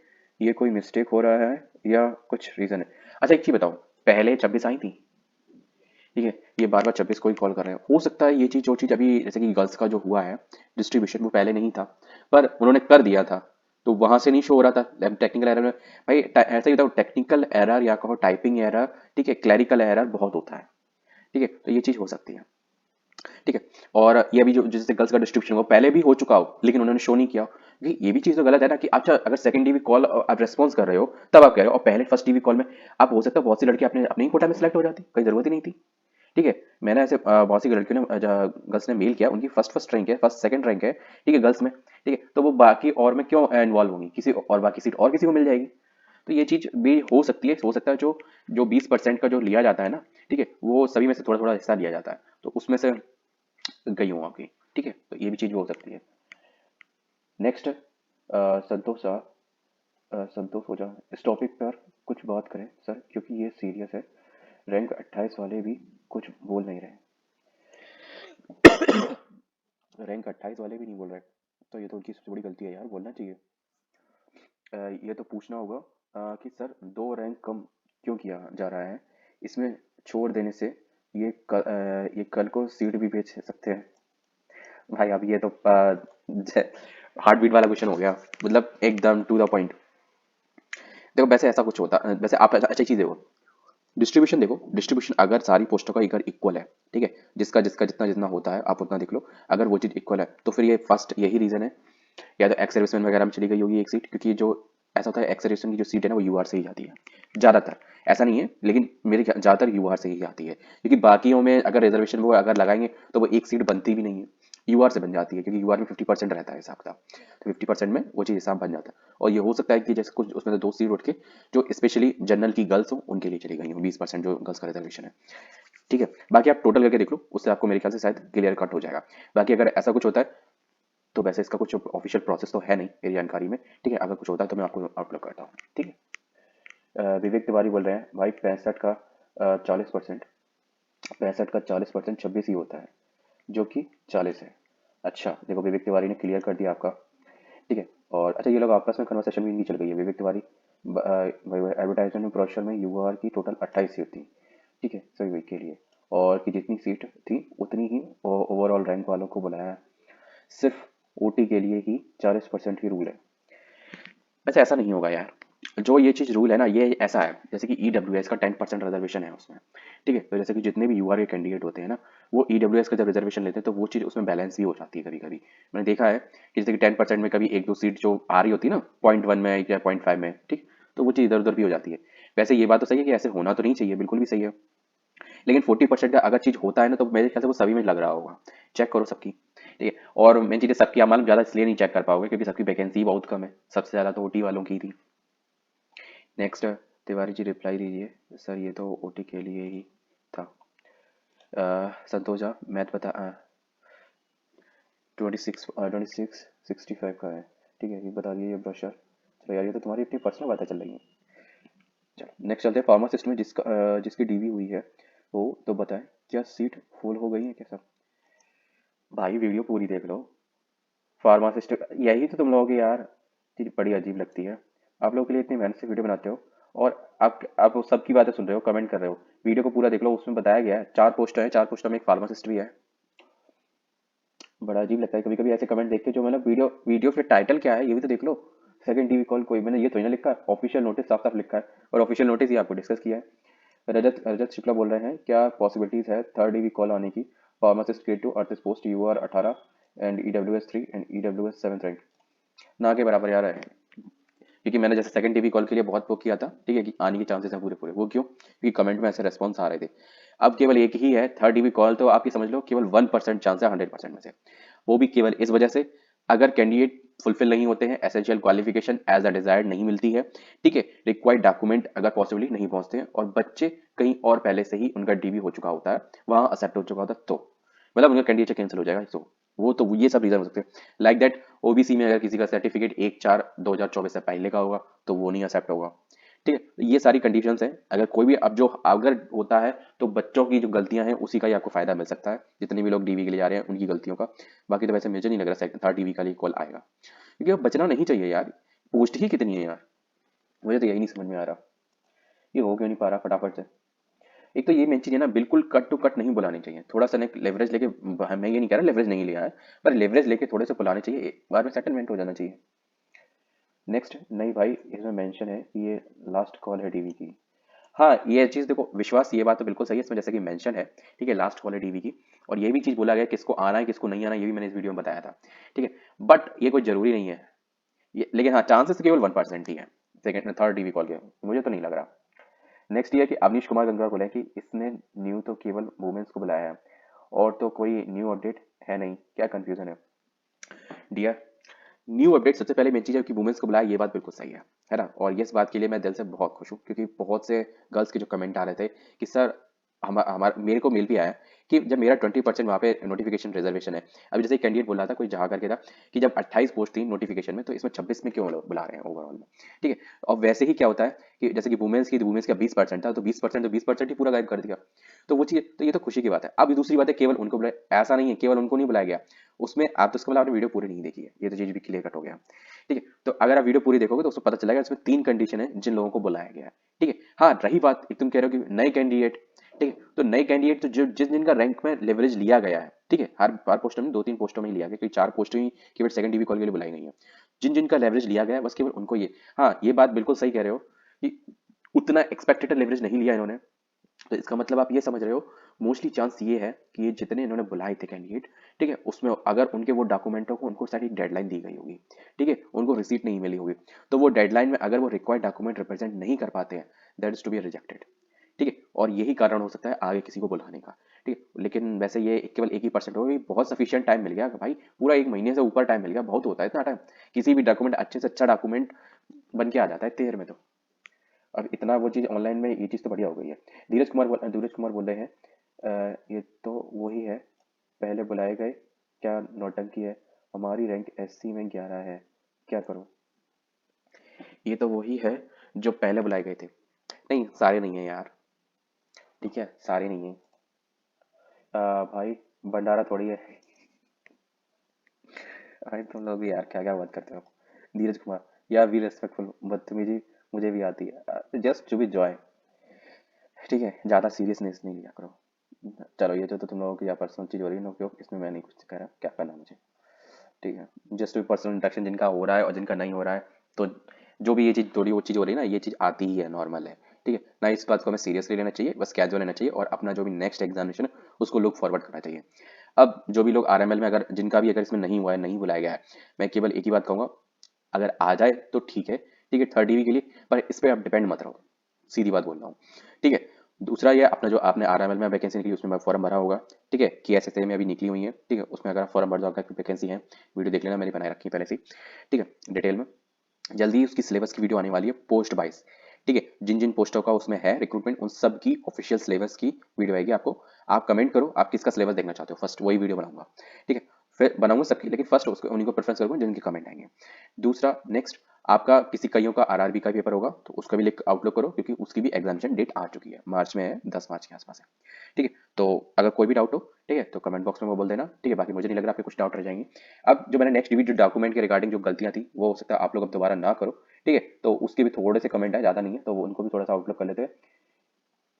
ये कोई मिस्टेक हो रहा है या कुछ रीज़न है। अच्छा एक चीज़ बताओ, पहले 26 आई थी, ठीक है, ये बार बार 26 को ही कॉल कर रहे हैं, हो सकता है ये चीज़, जो चीज़ अभी जैसे कि गर्ल्स का जो हुआ है डिस्ट्रीब्यूशन, वो पहले नहीं था, पर उन्होंने कर दिया था, तो वहां से नहीं शो हो रहा था टेक्निकल एरर में। भाई ऐसा ही बताओ, टेक्निकल एरर या कहो टाइपिंग एरर, ठीक है, क्लैरिकल एरर बहुत होता है। ठीक है, तो ये चीज़ हो सकती है। ठीक है, और ये अभी जो जैसे गर्ल्स का डिस्ट्रीब्यूशन वो पहले भी हो चुका हो, लेकिन उन्होंने शो नहीं किया हो, क्योंकि ये भी चीज़ तो गलत है ना, कि अच्छा अगर सेकंड DV कॉल आप रेस्पॉन्स कर रहे हो तब आप कह रहे हो, और पहले फर्स्ट DV कॉल में आप, हो सकता है बहुत सी लड़की अपने अपने ही कोटा में सेलेक्ट हो जाती, कोई जरूरत ही नहीं थी। ठीक है, मैंने ऐसे बहुत सी लड़कियों ने गर्ल्स ने मेल किया, उनकी फर्स्ट फर्स्ट रैंक है, फर्स्ट सेकंड रैंक है, ठीक है, गर्ल्स में। ठीक है, तो वो बाकी और में क्यों इन्वॉल्व होंगी, किसी और बाकी सीट और किसी को मिल जाएगी। तो ये चीज भी हो सकती है, हो सकता है जो जो 20% का जो लिया जाता है ना, ठीक है, वो सभी में से थोड़ा थोड़ा हिस्सा लिया जाता है, तो उसमें से गई हूँ आपकी। ठीक है, तो ये भी चीज हो सकती है। नेक्स्ट, संतोष सा, संतोष हो जा, इस टॉपिक पर कुछ बात करें सर, क्योंकि ये सीरियस है, रैंक 28 वाले भी कुछ बोल नहीं रहे। रैंक 28 वाले भी नहीं बोल रहे, तो ये तो उनकी सबसे बड़ी गलती है यार, बोलना चाहिए। ये तो पूछना होगा कि सर 2 रैंक कम क्यों किया जा रहा है, इसमें छोड़ देने से ये कल को सीट भी बेच सकते हैं। भाई अब ये तो हार्ट बीट वाला क्वेश्चन हो गया, मतलब एकदम टू द पॉइंट। देखो वैसे ऐसा कुछ होता, वैसे आप अच्छा चीज देखो, डिस्ट्रीब्यूशन देखो, डिस्ट्रीब्यूशन अगर सारी पोस्टों का अगर इक्वल है, ठीक है, जिसका जिसका जितना जितना होता है आप उतना देख लो, अगर वो चीज इक्वल है तो फिर ये फर्स्ट यही रीजन है, या तो एक्स सर्विसमैन वगैरह में चली गई होगी एक सीट, क्योंकि जो ऐसा होता है एक्स सर्विसमैन की जो सीट है ना वो UR से ही जाती है ज्यादातर, ऐसा नहीं है लेकिन ज्यादातर UR से ही जाती है, क्योंकि बाकियों में अगर रिजर्वेशन वो अगर लगाएंगे तो वो एक सीट बनती भी नहीं है, UR से बन जाती है, क्योंकि UR में 50% रहता है हिसाब का, तो 50% में वो चीज़ हिसाब बन जाता है। और ये हो सकता है कि जैसे कुछ उसमें से 2 सीट उठ के जो स्पेशली जनरल की गर्ल्स हो उनके लिए चली गई हो, 20% जो गर्ल्स का रिजर्वेशन है। ठीक है, बाकी आप टोटल करके देख लो, उससे आपको मेरे ख्याल से शायद क्लियर कट हो जाएगा। बाकी अगर ऐसा कुछ होता है तो वैसे इसका कुछ ऑफिशियल प्रोसेस तो है नहीं मेरी जानकारी में, ठीक है, अगर कुछ होता है तो मैं आपको आउटलुक करता हूँ, ठीक है। विवेक तिवारी बोल रहे हैं भाई 65 का 40% 26 ही होता है, जो कि 40 है। अच्छा देखो, विवेक तिवारी ने क्लियर कर दिया आपका, ठीक है। और अच्छा, ये लोग आपस में कन्वर्सेशन भी नहीं चल गई है। विवेक तिवारी एडवर्टाइजमेंट ब्रोशर में यूआर की टोटल 28 सीट थी, ठीक है, सभी वीक के लिए, और कि जितनी सीट थी उतनी ही ओवरऑल रैंक वालों को बुलाया है। सिर्फ ओटी के लिए ही 40% ही रूल है। वैसे ऐसा नहीं होगा यार, जो ये चीज़ रूल है ना, ये ऐसा है जैसे कि ईडब्ल्यूएस का 10% रिजर्वेशन है उसमें, ठीक है। तो जैसे कि जितने भी यूआर के कैंडिडेट होते हैं ना, वो ईडब्ल्यूएस का जब रिजर्वेशन लेते हैं तो वो चीज़ उसमें बैलेंस भी हो जाती है कभी कभी। मैंने देखा है कि जैसे कि 10% में कभी एक दो सीट जो आ रही होती है ना, 0.1 में या 0.5 में, ठीक, तो वो चीज़ इधर उधर भी हो जाती है। वैसे ये बात तो सही है कि ऐसे होना तो नहीं चाहिए, बिल्कुल भी सही है, लेकिन 40% का अगर चीज़ होता है ना, तो मेरे ख्याल से वो सभी में लग रहा होगा। चेक करो सबकी, ठीक है। और मेन चीज़ है, सबकी आप मालूम ज़्यादा इसलिए नहीं चेक कर पाओगे क्योंकि सबकी वैकेंसी बहुत कम है, सबसे ज़्यादा तो ओटी वालों की थी। नेक्स्ट, तिवारी जी रिप्लाई दीजिए सर, ये तो ओटी के लिए ही था। संतोषा मैथ बता, 26 65 का है, ठीक है, ये बता दिए ये ब्रोशर। चलो यार, ये तो तुम्हारी इतनी पर्सनल बातें चल रही हैं। चलो नेक्स्ट चलते हैं, फार्मासिस्ट में जिसकी डीवी हुई है वो तो बताएं, क्या सीट फुल हो गई है क्या सब? भाई वीडियो पूरी देख लो। फार्मासिस्ट, यही तो तुम लोगों की यार चीज बड़ी अजीब लगती है। आप लोगों के लिए इतनी मेहनत से वीडियो बनाते हो, और आप सबकी बातें सुन रहे हो, कमेंट कर रहे हो। वीडियो को पूरा देख लो, उसमें बताया गया है 4 पोस्टर है, 4 पोस्टर में एक फार्मासिस्ट भी है। बड़ा अजीब लगता है कभी कभी ऐसे कमेंट देख के, जो मतलब वीडियो वीडियो फिर टाइटल क्या है ये भी तो देख लो। सेकंड टीवी कॉल, कोई मैंने ये थोड़ी ना लिखा है, ऑफिशियल नोटिस साफ साफ लिखा है, और ऑफिशियल नोटिस ही आपको डिस्कस किया है। रजत रजत शुक्ला बोल रहे हैं, क्या पॉसिबिलिटीज है थर्ड टीवी कॉल आने की? फार्मासिस्ट ग्रेड 2 अर्थिस post UR 18 and EWS 3 and EWS 7 rank. ना के बराबर यार है, क्योंकि मैंने जैसे सेकंड टीवी कॉल के लिए बहुत वो किया था, ठीक है, कि आने के चांसेस हैं पूरे पूरे। वो क्यों? क्योंकि कमेंट में ऐसे रेस्पॉन्स आ रहे थे। अब केवल एक ही है थर्ड टीवी कॉल, तो आपकी समझ लो केवल 1% चांस है 100% में से। वो भी केवल इस वजह से, अगर कैंडिडेट फुलफिल नहीं होते हैं, essential qualification as a desired नहीं मिलती है, ठीक है, रिक्वायर्ड डॉक्यूमेंट अगर पॉसिबली नहीं पहुंचते हैं, और बच्चे कहीं और पहले से ही उनका डीवी हो चुका होता है, वहां एक्सेप्ट हो चुका होता है, तो मतलब उनका कैंडिडेट कैंसिल हो जाएगा। तो ये सब रीजन हो सकते हैं। लाइक दैट, ओबीसी में अगर किसी का सर्टिफिकेट 1/4/2024 से पहले का होगा तो वो नहीं एक्सेप्ट होगा, ठीक है। ये सारी कंडीशंस हैं। अगर कोई भी, अब जो अगर होता है तो बच्चों की जो गलतियां हैं उसी का ही आपको फायदा मिल सकता है, जितने भी लोग डीवी के लिए जा रहे हैं उनकी गलतियों का। बाकी तो वैसे मुझे नहीं लग रहा थर्ड डीवी का लिए कॉल आएगा, क्योंकि अब बचना नहीं चाहिए यार। पोस्ट ही कितनी है यार, मुझे तो यही नहीं समझ में आ रहा, ये हो क्यों नहीं पा रहा फटाफट से। एक तो ये मेन चीज है ना, बिल्कुल कट टू कट नहीं बुलानी चाहिए, थोड़ा सा लेवरेज लेके, मैं ये नहीं कह रहा लेवरेज नहीं लिया है, पर लेवरेज लेके थोड़े से बुलाने चाहिए, एक बार में सेटलमेंट हो जाना चाहिए। नेक्स्ट, नहीं भाई इसमें मेंशन है कि ये लास्ट कॉल है डीवी की। हाँ, ये चीज देखो विश्वास, ये बात तो बिल्कुल सही है, इसमें जैसे कि मेंशन है, ठीक है, लास्ट कॉल है डीवी की। और ये भी चीज बोला गया किसको आना है किसको नहीं आना, ये भी मैंने इस वीडियो में बताया था, ठीक है। बट ये कोई जरूरी नहीं है ये, लेकिन हाँ चांसेस केवल 1% ही है सेकंड थर्ड डीवी कॉल के, मुझे तो नहीं लग रहा। नेक्स्ट ये है कि अवनीश कुमार गंगवार बोले कि इसने न्यू तो केवल वुमेन्स को बुलाया है, और तो कोई न्यू अपडेट है नहीं, क्या कंफ्यूजन है? डियर, न्यू अपडेट सबसे पहले मेन चीज है कि वुमेन्स को बुलाया, ये बात बिल्कुल सही है ना। और ये इस बात के लिए मैं दिल से बहुत खुश हूँ, क्योंकि बहुत से गर्ल्स के जो कमेंट आ रहे थे कि सर, हमारा मेरे को मेल भी आया कि जब मेरा 20% वहाँ पे नोटिफिकेशन रिजर्वेशन है। अभी जैसे कैंडिडेट बोल रहा था, कोई जहाँ करके था, कि जब 28 पोस्ट थी नोटिफिकेशन में, तो इसमें 26 में क्यों लोग बुला रहे हैं ओवरऑल में, ठीक है। और वैसे ही क्या होता है कि जैसे कि वुमेन्स का 20% था, तो 20% ही पूरा गायब कर दिया। तो वो चीज़, तो ये तो खुशी की बात है। अब दूसरी बात है, केवल उनको बुलाया, ऐसा नहीं है केवल उनको नहीं बुलाया गया, उसमें आप तो इसका मतलब आपने वीडियो पूरी नहीं देखी है, ये तो चीज़ भी क्लियर कट हो गया, ठीक है। तो अगर आप वीडियो पूरी देखोगे तो उसको पता चलेगा इसमें 3 कंडीशन है जिन लोगों को बुलाया गया है, ठीक है। हाँ, रही बात एक तुम कह रहे हो कि नए कैंडिडेट, ठीक है, तो नए कैंडिडेट तो जो जिस जिनका रैंक में लेवरेज लिया गया है, ठीक है, हर पोस्टर में 2-3 पोस्टों में ही लिया गया, क्योंकि 4 पोस्टें ही केवल सेकंड डीवी कॉल के लिए बुलाई गई है। जिन जिनका लेवरेज लिया गया है बस केवल उनको ये, हाँ ये बात बिल्कुल सही कह रहे हो कि उतना एक्सपेक्टेड लेवरेज नहीं लिया इन्होंने। तो इसका मतलब आप ये समझ रहे हो, मोस्टली चांस ये है कि ये जितने इन्होंने बुलाए थे कैंडिडेट, ठीक है, उसमें अगर उनके वो डॉक्यूमेंटों को उनको सारी डेडलाइन दी गई होगी, ठीक है, उनको रिसीट नहीं मिली होगी, तो वो डेडलाइन में अगर वो रिक्वायर्ड डॉक्यूमेंट रिप्रेजेंट नहीं कर पाते हैं, that is to be rejected, ठीक है। और यही कारण हो सकता है आगे किसी को बुलाने का, ठीक है। लेकिन वैसे ये केवल 1% होगा, बहुत सफिशिएंट टाइम मिल गया भाई, पूरा 1 महीने से ऊपर टाइम मिल गया, बहुत होता है इतना टाइम। किसी भी डॉक्यूमेंट अच्छे से अच्छा डॉक्यूमेंट बन के आ जाता है इतनी देर में तो। अब इतना वो चीज़ ऑनलाइन में, ये चीज़ तो बढ़िया हो गई है। धीरज कुमार बोल रहे हैं ये तो वही है, पहले बुलाए गए, क्या नौटंकी है, हमारी रैंक एससी में 11 है, क्या करूं? ये तो वही है जो पहले बुलाए गए थे। नहीं, सारे नहीं है यार। ठीक है, सारे नहीं है। भाई, भंडारा थोड़ी है। भाई तुम लोग भी यार क्या क्या बात करते हो। धीरज कुमार, यार वी रेस्पेक्टफुल बदतमीजी मुझे भी आती है, जस्ट टू बी जॉय। ठीक है, ज़्यादा सीरियसनेस नहीं लिया करो। चलो, ये तो तुम लोगों की या पर्सनल चीज़ हो रही है, नो क्यों, इसमें मैं नहीं कुछ कह रहा, क्या करना मुझे। ठीक है, जस्ट पर्सनल इंटरेक्शन जिनका हो रहा है और जिनका नहीं हो रहा है, तो जो भी ये चीज़ थोड़ी वो चीज़ हो रही है ना, ये चीज़ आती ही है, नॉर्मल है। ठीक है ना, इस बात को हमें सीरियसली लेना चाहिए, बस कैजुअल लेना चाहिए और अपना जो भी नेक्स्ट एग्जामिनेशन है उसको लुक फॉरवर्ड करना चाहिए। अब जो भी लोग आरएमएल में, अगर जिनका भी अगर इसमें नहीं हुआ है, नहीं बुलाया गया है, मैं केवल एक ही बात कहूंगा, अगर आ जाए तो ठीक है, ठीक है, थर्ड डीवी के लिए, पर इस पर आप डिपेंड मत रहो, सीधी बात बोल रहा हूँ। ठीक है, दूसरा ये अपना जो आपने आरएमएल में वैकेंसी निकली उसमें फॉर्म भरा होगा। ठीक है, KSSA में अभी निकली हुई है, ठीक है, उसमें अगर फॉर्म भर जाओगे, वैकेंसी है, वीडियो देख लेना, मैंने बनाए रखी है पहले से ही। ठीक है, डिटेल में जल्दी ही उसकी सिलेबस की वीडियो आने वाली है, पोस्ट 22। ठीक है, जिन जिन पोस्टों का उसमें है रिक्रूटमेंट, उन सब की ऑफिशियल सिलेबस की वीडियो आएगी आपको। आप कमेंट करो आप किसका सिलेबस देखना चाहते हो, फर्स्ट वही वीडियो बनाऊंगा। ठीक है, फिर बनाऊंगा सबकी, लेकिन फर्स्ट उसको उन्हीं को प्रेफरेंस करूंगा जिनके कमेंट आएंगे। दूसरा, नेक्स्ट, आपका किसी कईयों का आरआरबी का पेपर होगा, तो उसका भी लिंक आउटलुक करो, क्योंकि उसकी भी एग्जामिनेशन डेट आ चुकी है, मार्च में है, 10 मार्च के आसपास है। ठीक है, तो अगर कोई भी डाउट हो, ठीक है, तो कमेंट बॉक्स में वो बोल देना। ठीक है, बाकी मुझे नहीं लग रहा आपके कुछ डाउट रह जाएंगे। अब जो मैंने नेक्स्ट वीडियो डॉक्यूमेंट के रिगार्डिंग जो गलतियां थी, वो हो सकता है आप लोग अब दोबारा ना करो। ठीक है, तो उसके भी थोड़े से कमेंट है, ज़्यादा नहीं है, तो उनको भी थोड़ा सा आउटलुक कर लेते हैं।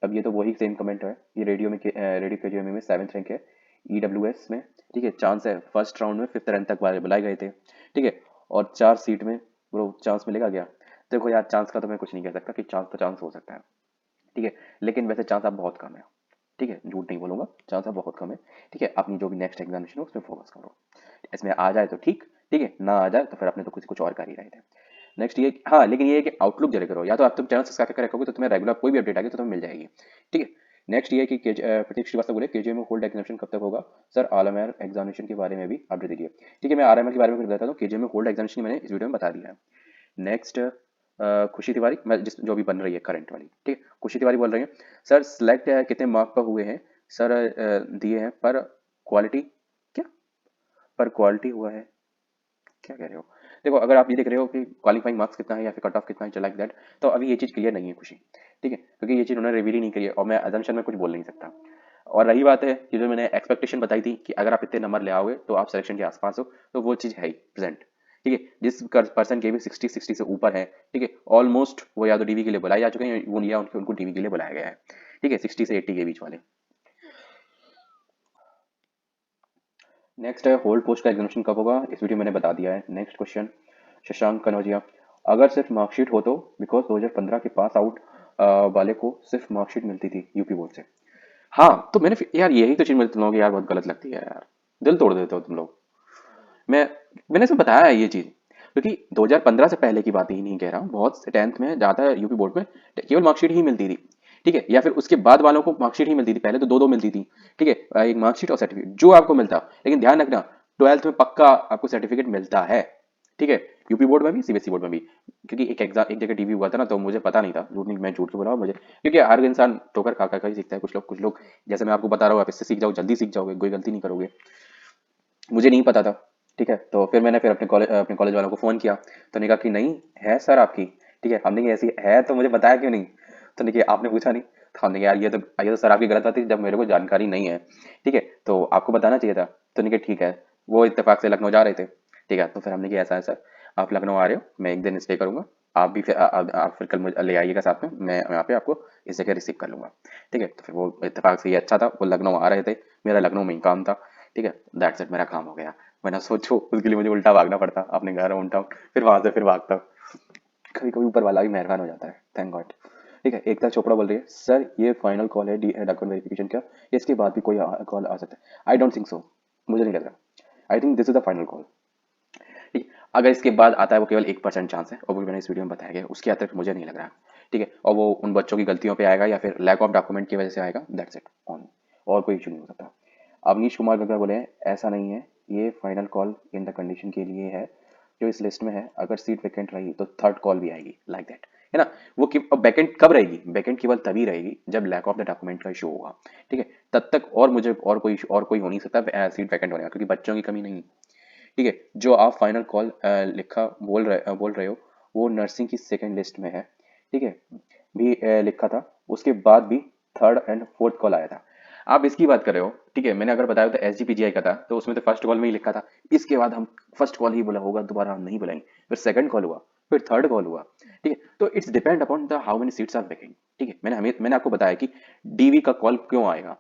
अब ये तो वही सेम कमेंट है, ये रेडियो में रेडियो KGMA में 7th रैंक है, EWS में। ठीक है, चांस है फर्स्ट राउंड में 5th रैंक तक वाले बुलाए गए थे। ठीक है, और 4 सीट में ब्रो चांस मिलेगा क्या? देखो यार, चांस का तो मैं कुछ नहीं कह सकता, कि चांस तो चांस हो सकता है। ठीक है, लेकिन वैसे चांस आप बहुत कम है। ठीक है, झूठ नहीं बोलूंगा, चांस आप बहुत कम है। ठीक है, अपनी जो भी नेक्स्ट एग्जामिनेशन है उसमें फोकस करो, इसमें आ जाए तो ठीक। ठीक है, ना आ जाए तो फिर अपने तो कुछ कुछ और कर ही रहे थे। नेक्स्ट ये, हाँ, लेकिन ये है कि आउटलुक जरूर करो, या तो आप तुम चैनल सब्सक्राइब करके रखोगे तो तुम्हें रेगुलर कोई भी अपडेट आएगी तो तुम्हें मिल जाएगी। ठीक है, नेक्स्ट ये है कि प्रतीक श्रीवास्तव बोले KGM में होल्ड एग्जामिनेशन कब तक होगा? सर, आलमर एग्जामिनेशन के बारे में भी अपडेट दीजिए। ठीक है, मैं आरएमएल के बारे में बताता हूँ, KGM में होल्ड एग्जामिनेशन मैंने इस वीडियो में बता दिया है। नेक्स्ट, खुशी तिवारी, मैं जिस जो भी बन रही है करंट वाली, ठीक है, खुशी तिवारी बोल रही है, सर सिलेक्ट कितने मार्क पर हुए हैं? सर दिए हैं, पर क्वालिटी, क्या, पर क्वालिटी हुआ है, क्या कह रहे हो? देखो, अगर आप ये देख रहे हो कि क्वालिफाइंग मार्क्स कितना है या फिर कट ऑफ कितना है, लाइक दैट, तो अभी ये चीज़ क्लियर नहीं है खुशी। ठीक है, क्योंकि ये चीज़ उन्होंने रिवील ही नहीं करी है और मैं अजम्पशन में कुछ बोल नहीं सकता। और रही बात है कि जो मैंने एक्सपेक्टेशन बताई थी कि अगर आप इतने नंबर ले आओगे तो आप सिलेक्शन के आसपास हो, तो वो चीज़ है ही प्रेजेंट। ठीक है, जिस पर्सन के भी 60 से ऊपर है, ठीक है, ऑलमोस्ट वो या तो डीवी के लिए बुलाए जा चुके हैं, वो या उनको डीवी के लिए बुलाया गया है। ठीक है, 60 से 80 के बीच वाले। नेक्स्ट है, होल्ड पोस्ट का एग्जामिनेशन कब होगा? इस वीडियो मैंने बता दिया है। नेक्स्ट क्वेश्चन, शशांक कनौजिया, अगर सिर्फ मार्कशीट हो तो, बिकॉज 2015 के पास आउट वाले को सिर्फ मार्कशीट मिलती थी यूपी बोर्ड से। हाँ, तो यार यही तो चीज मुझे तुम लोगों की यार बहुत गलत लगती है यार, दिल तोड़ देते हो तुम लोग। मैं मैंने सब बताया है ये चीज, क्योंकि 2015 से पहले की बात ही नहीं कह रहा हूँ, बहुत से 10th में ज्यादा यूपी बोर्ड में केवल मार्कशीट ही मिलती थी। ठीक है, या फिर उसके बाद वालों को मार्कशीट ही मिलती थी, पहले तो दो दो मिलती थी। ठीक है, एक मार्कशीट और सर्टिफिकेट जो आपको मिलता, लेकिन ध्यान रखना, 12th में पक्का आपको सर्टिफिकेट मिलता है। ठीक है, यूपी बोर्ड में भी, सीबीएसई बोर्ड में भी, क्योंकि एक एग्जाम एक जगह टीवी हुआ था ना, तो मुझे पता नहीं था, झूठ नहीं, मैं झूठ क्यों बोला मुझे, क्योंकि हर इंसान ठोकर खा खा कर ही सीखता है, कुछ लोग जैसे मैं आपको बता रहा हूँ, आप इससे सीख जाओ, जल्दी सीख जाओगे, कोई गलती नहीं करोगे। मुझे नहीं पता था। ठीक है, तो फिर मैंने फिर अपने कॉलेज वालों को फ़ोन किया, तो उन्होंने कहा कि नहीं है सर आपकी। ठीक है, हमने कहा ऐसी है तो मुझे बताया क्यों नहीं? तो उन्होंने कहा आपने पूछा नहीं। तो हमने कहा यार ये तो सर आपकी गलत बात थी, जब मेरे को जानकारी नहीं है। ठीक है, तो आपको बताना चाहिए था। तो उन्होंने कहा ठीक है, वो इत्तेफाक से लखनऊ जा रहे थे। ठीक है, तो फिर हमने कहा ऐसा है सर, आप लखनऊ आ रहे हो, मैं एक दिन स्टे करूंगा, आप भी फिर आप फिर कल मुझे ले आइएगा साथ में, मैं यहाँ पे आपको इस जगह रिसीव कर लूंगा। ठीक है, तो फिर वो इत्तेफाक से ये अच्छा था, वो लखनऊ आ रहे थे, मेरा लखनऊ में ही काम था। ठीक है, दैट्स इट, मेरा काम हो गया। वरना सोचो उसके लिए मुझे उल्टा भागना पड़ता अपने घर होम टाउन, फिर वहां से फिर भागता। कभी कभी ऊपर वाला भी मेहरबान हो जाता है, थैंक गॉड। ठीक है, एकता चोपड़ा बोल रही है, सर ये फाइनल कॉल है डॉक्यूमेंट वेरिफिकेशन का, या इसके बाद भी कोई कॉल आ सकता है? आई डोंट थिंक सो, मुझे नहीं लग रहा। I think this is the final call. ठीक है, अगर इसके बाद आता है वो केवल 1% चांस है, और वो भी मैंने इस वीडियो में बताया गया, उसके अतिरिक्त मुझे नहीं लग रहा। ठीक है, और वो उन बच्चों की गलतियों पे आएगा या फिर लैक ऑफ डॉक्यूमेंट की वजह से आएगा, दैट्स इट ऑन, और कोई इशू नहीं हो सकता। अवनीश कुमार गंगा बोले हैं, ऐसा नहीं है, ये final call in the condition के लिए है जो इस लिस्ट में है, अगर सीट वैकेंट रही तो थर्ड कॉल भी आएगी, लाइक दैट। है ना। वो बैकेंड कब रहेगी, बैकेंड केवल तभी रहेगी जब लैक ऑफ द डॉक्यूमेंट का इशू होगा, ठीक है। तब तक और मुझे और कोई हो नहीं सकता सीट वैकेंट होने का, क्योंकि बच्चों की कमी नहीं, ठीक है। जो आप फाइनल कॉल लिखा बोल रहे हो, वो नर्सिंग की सेकंड लिस्ट में है, ठीक है। भी लिखा था, उसके बाद भी थर्ड एंड फोर्थ कॉल आया था। आप इसकी बात कर रहे हो, ठीक है। मैंने अगर बताया तो एसजीपीजीआई का था, तो उसमें तो फर्स्ट कॉल में ही लिखा था। इसके बाद हम फर्स्ट कॉल ही बोला होगा, दोबारा हम नहीं बुलाएंगे। फिर सेकंड कॉल हुआ, फिर थर्ड कॉल हुआ, ठीक है। तो it's depend upon the how many seats are vacant, ठीक है। मैंने आपको बताया कि डीवी का कॉल क्यों आएगा।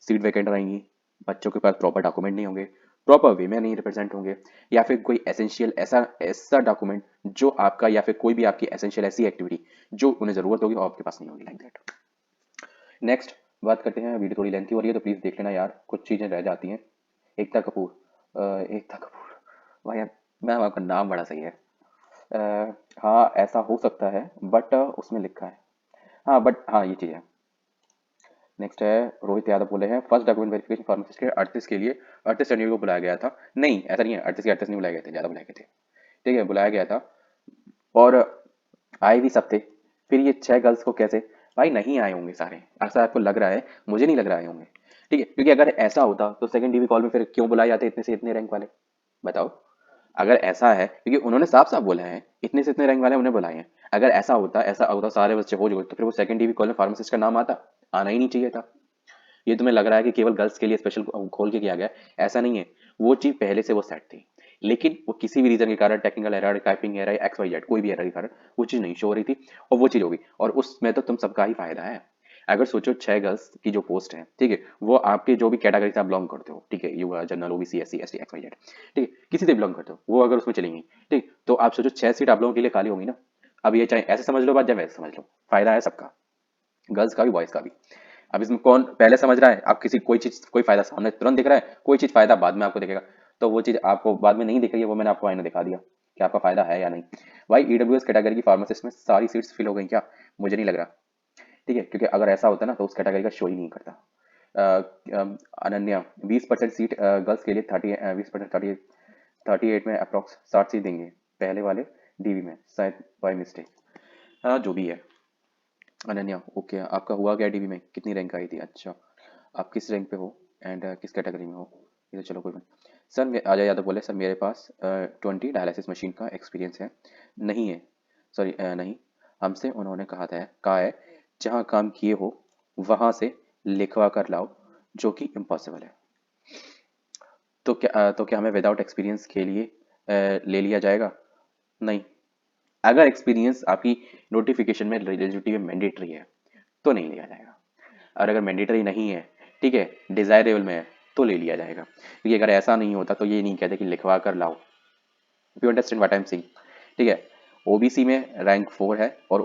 सीट वैकेंट रहेंगी, बच्चों के पास प्रॉपर डॉक्यूमेंट नहीं होंगे, प्रॉपर वे में नहीं रिप्रेजेंट होंगे, या फिर कोई एसेंशियल ऐसा ऐसा डॉक्यूमेंट जो आपका, या फिर कोई भी आपकी एसेंशियल ऐसी एक्टिविटी जो उन्हें जरूरत होगी और आपके पास नहीं होगी, लाइक दैट। नेक्स्ट बात करते हैं, वीडियो थोड़ी लेंथी हो रही है तो प्लीज देख लेना यार, कुछ चीजें रह जाती हैं। एकता कपूर, एकता कपूर, भाई यार मैम आपका नाम बड़ा सही है। हाँ ऐसा हो सकता है, बट उसमें लिखा है, हाँ बट हाँ ये चीज़ है। नेक्स्ट है, रोहित यादव बोले हैं फर्स्ट डॉक्यूमेंट वेरिफिकेशन फार्मासिस्ट के 38 के लिए 38 जनवरी को बुलाया गया था। नहीं ऐसा नहीं है, 38 के 38 नहीं बुलाए गए थे, ज़्यादा बुलाए गए थे, ठीक है, बुलाया गया था। और आए भी सब थे। फिर ये 6 गर्ल्स को कैसे, भाई नहीं आए होंगे सारे, ऐसा आपको लग रहा है, मुझे नहीं लग रहा आए होंगे, ठीक है। क्योंकि अगर ऐसा होता तो सेकंड डीवी कॉल में फिर क्यों बुलाए जाते इतने से इतने रैंक वाले, बताओ। अगर ऐसा है, क्योंकि उन्होंने साफ साफ बोला है इतने से इतने रैंक वाले उन्हें बुलाए हैं। अगर ऐसा होता सारे बच्चे हो चुके तो फिर वो सेकंड डीवी कॉल में फार्मासिस्ट का नाम आता, आना ही नहीं चाहिए था। ये तुम्हें लग रहा है कि केवल गर्ल्स के लिए स्पेशल खोल के किया गया है, ऐसा नहीं है। वो चीज पहले से वो सेट थी, लेकिन वो किसी भी रीजन के कारण, technical error, typing error, X Y Z, कोई भी एरर के कारण वो चीज नहीं शो हो रही थी, और वो चीज होगी, और उसमें तो तुम सबका ही फायदा है। अगर सोचो 6 गर्ल्स की जो पोस्ट है, ठीक है, वो आपके जो भी कैटेगरी से आप बिलोंग करते हो, ठीक है, युवा, general, OBC, SC, ST, X Y Z, ठीक है, किसी से बिलोंग करते हो, वो अगर उसमें चलेंगी, ठीक, तो आप सोचो 6 सीट आप लोगों के लिए खाली होंगी ना। अब ये चाहे ऐसे समझ लो बात, या वैसे समझ लो, फायदा है सबका, गर्ल्स का भी बॉयज का भी। अब इसमें कौन पहले समझ रहा है, आप किसी कोई चीज कोई फायदा सामने तुरंत दिख रहा है, कोई चीज फायदा बाद में आपको दिखेगा, तो वो चीज आपको बाद में नहीं दिख रही है, वो मैंने आपको आईने दिखा दिया कि आपका फायदा है या नहीं। भाई ईडब्ल्यूएस कैटेगरी की फार्मासिस्ट में सारी सीट्स फिल हो गई क्या, मुझे नहीं लग रहा, ठीक है, क्योंकि अगर ऐसा होता ना तो उस कैटेगरी का शो ही नहीं करता। अनन्या 20% सीट गर्ल्स के लिए, 20% 38 में अप्रॉक्स 60 सीट देंगे पहले वाले डीवी में, शायद बाय मिस्टेक। हाँ जो भी है। अनन्या ओके, आपका हुआ क्या डीवी में, कितनी रैंक आई थी, अच्छा आप किस रैंक पे हो, एंड किस कैटेगरी में हो, ये तो चलो कोई बात। सर अजय यादव बोले, सर मेरे पास 20 डायलिसिस मशीन का एक्सपीरियंस है। नहीं है, सॉरी नहीं, हमसे उन्होंने कहा है जहाँ काम किए हो वहाँ से लिखवा कर लाओ, जो कि इम्पॉसिबल है। तो क्या हमें विदाउट एक्सपीरियंस के लिए ले लिया जाएगा, नहीं। अगर एक्सपीरियंस आपकी नोटिफिकेशन में एलिजिबिलिटी में मैंडेटरी है तो नहीं लिया जाएगा, और अगर मैंडेटरी नहीं है, ठीक है, डिजायरेबल में है, तो ले लिया जाएगा। क्योंकि अगर ऐसा नहीं होता तो ये नहीं कहते कि लिखवा कर लाओ, you understand what I am saying, ठीक है। ओबीसी में रैंक 4 है, और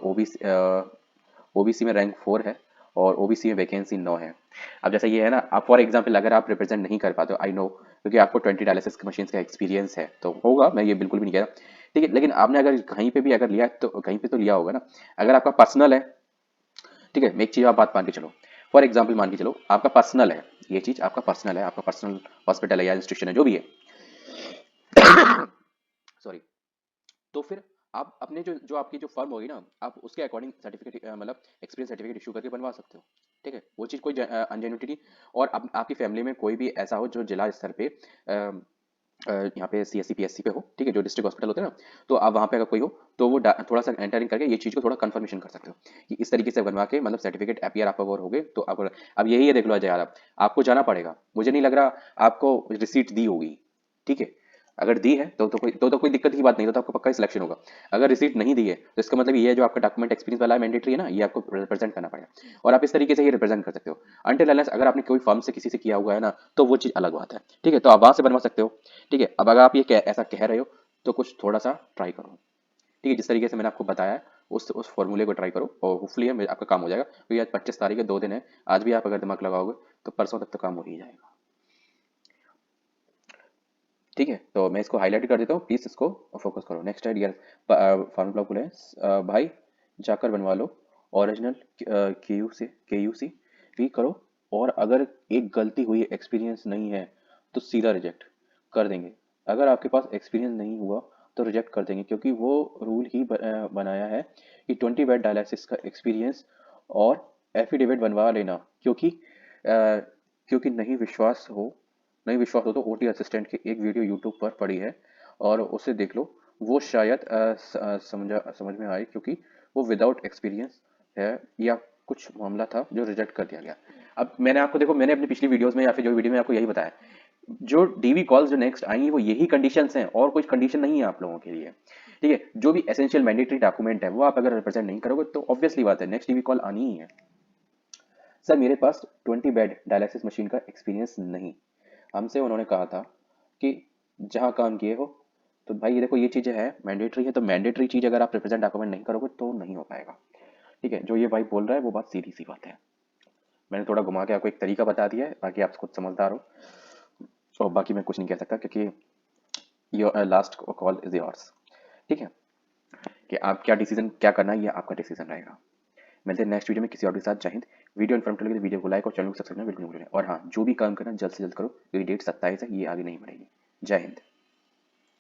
ओबीसी में रैंक 4 है, और ओबीसी में वैकेंसी 9 है। अब जैसे ये है ना, आप फॉर एग्जांपल अगर आप रिप्रेजेंट नहीं कर पाते हो, आई नो, क्योंकि आपको 20 डायलिसिस मशीन का एक्सपीरियंस है तो होगा, मैं ये बिल्कुल भी नहीं कह रहा, ठीक है, लेकिन आपने अगर कहीं पे भी अगर लिया है, तो कहीं पे तो लिया होगा ना। अगर आपका पर्सनल है, ठीक है, एक चीज आप बात मान के चलो, फॉर एग्जाम्पल मान के चलो आपका पर्सनल है, ये चीज आपका पर्सनल है, आपका पर्सनल हॉस्पिटल है या इंस्टीट्यूशन है, जो भी है, सॉरी, तो फिर आप अपने जो जो आपकी जो फर्म होगी ना, आप उसके अकॉर्डिंग सर्टिफिकेट, मतलब एक्सपीरियंस सर्टिफिकेट इशू करके बनवा सकते हो, ठीक है, वो चीज़ कोई अनजेन्युइटी। और अब आपकी फैमिली में कोई भी ऐसा हो जो जिला स्तर पे यहाँ पे सीएससी पीएससी पे हो, ठीक है, जो डिस्ट्रिक्ट हॉस्पिटल होते हैं ना, तो आप वहाँ पे अगर कोई हो तो वो थोड़ा सा एंटरिंग करके ये चीज़ को थोड़ा कंफर्मेशन कर सकते हो कि इस तरीके से बनवा के, मतलब सर्टिफिकेट एपीआर आपका अगर हो गए तो आपको। अब यही है, देख लो अजय यार, आपको जाना पड़ेगा, मुझे नहीं लग रहा आपको रिसीट दी होगी, ठीक है। अगर दी है तो कोई दिक्कत की बात नहीं, तो आपको पक्का सिलेक्शन होगा। अगर रिसीट नहीं दी है तो इसका मतलब ये है, जो आपका डॉक्यूमेंट एक्सपीरियंस वाला है मैंडेटरी है ना, ये आपको रिप्रेजेंट करना पड़ेगा, और आप इस तरीके से ये रिप्रेजेंट कर सकते हो। अनटिल अनलेस अगर आपने कोई फर्म से किसी से किया हुआ है ना, तो वो चीज़ अलग बात है, ठीक है, तो आप वहाँ से बनवा सकते हो, ठीक है। अब अगर आप ऐसा कह रहे हो तो कुछ थोड़ा सा ट्राई करो, ठीक है, जिस तरीके से मैंने आपको बताया है, उस फॉर्मूले को ट्राई करो, और होपफुली आपका काम हो जाएगा, क्योंकि आज 25 तारीख है, 2 दिन है, आज भी आप अगर दिमाग लगाओगे तो परसों तक तो काम हो ही जाएगा, ठीक है। तो मैं इसको हाईलाइट कर देता हूँ, प्लीज इसको फोकस करो। नेक्स्ट है डियर फार्मूला बोले, भाई जाकर बनवा लो ओरिजिनल के यू सी भी करो, और अगर एक गलती हुई, एक्सपीरियंस नहीं है, तो सीधा रिजेक्ट कर देंगे। अगर आपके पास एक्सपीरियंस नहीं हुआ तो रिजेक्ट कर देंगे, क्योंकि वो रूल ही बनाया है कि 20 बेड डायलिसिस का एक्सपीरियंस और एफिडेविट बनवा लेना, क्योंकि नहीं विश्वास हो तो ओटी असिस्टेंट की एक वीडियो यूट्यूब पर पड़ी है और उसे देख लो, वो शायद समझ में आए, क्योंकि वो विदाउट एक्सपीरियंस है या कुछ मामला था जो रिजेक्ट कर दिया गया। अब मैंने आपको देखो, मैंने अपनी पिछली वीडियोस में या फिर जो वीडियो में आपको यही बताया, जो डीवी कॉल्स जो नेक्स्ट आएंगी वो यही कंडीशंस हैं और कोई कंडीशन नहीं है आप लोगों के लिए। ठीक है, जो भी एसेंशियल मैंडेटरी डॉक्यूमेंट है वो आप अगर रिप्रेजेंट नहीं करोगे तो ऑब्वियसली बात है नेक्स्ट डीवी कॉल आनी ही है। सर मेरे पास 20 बेड डायलिसिस मशीन का एक्सपीरियंस नहीं, हमसे उन्होंने कहा था कि जहाँ काम किए हो। तो भाई ये देखो, ये चीज़ें है मैंडेटरी है, तो मैंडेटरी चीज़ अगर आप रिप्रेजेंट डॉक्यूमेंट नहीं करोगे तो नहीं हो पाएगा। ठीक है, जो ये भाई बोल रहा है वो बात सीधी सी बात है। मैंने थोड़ा घुमा के आपको एक तरीका बता दिया है, बाकी आप खुद समझदार हो, और बाकी मैं कुछ नहीं कह सकता, क्योंकि your last call is yours. ठीक है, कि आप क्या डिसीजन क्या करना है ये आपका डिसीजन रहेगा। मिलते हैं नेक्स्ट वीडियो में किसी और के साथ। जय हिंद। वीडियो इन्फॉर्मेटिव लगे तो वीडियो को लाइक और चैनल को सब्सक्राइब करना बिल्कुल नहीं भूलें। और हाँ, जो भी काम करना जल्द से जल्द करो, क्योंकि डेट 27 है, ये आगे नहीं बढ़ेगी। जय हिंद।